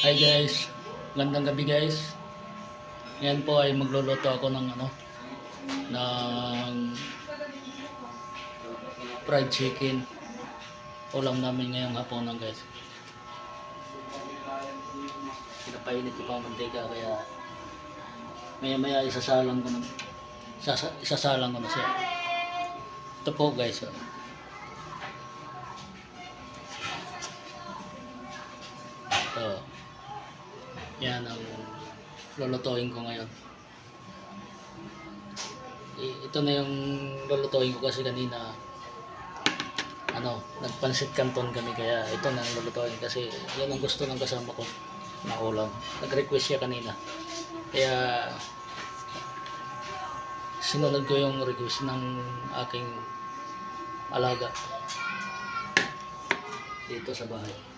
Hi guys, magandang gabi guys. Ngayon po ay magluluto ako ng ng fried chicken. Ulam namin ngayong hapunan guys. Pinapainit ko pa ang mantika kaya maya isasalang ko na siya. Ito po guys. Ito. Yan ang lulutuin ko ngayon. Ito na yung lulutuin ko kasi kanina nagpansit canton kami kaya ito na ang lulutuin kasi yan ang gusto ng kasama ko na ulam. Nag-request siya kanina. Kaya sinunod ko yung request ng aking alaga dito sa bahay.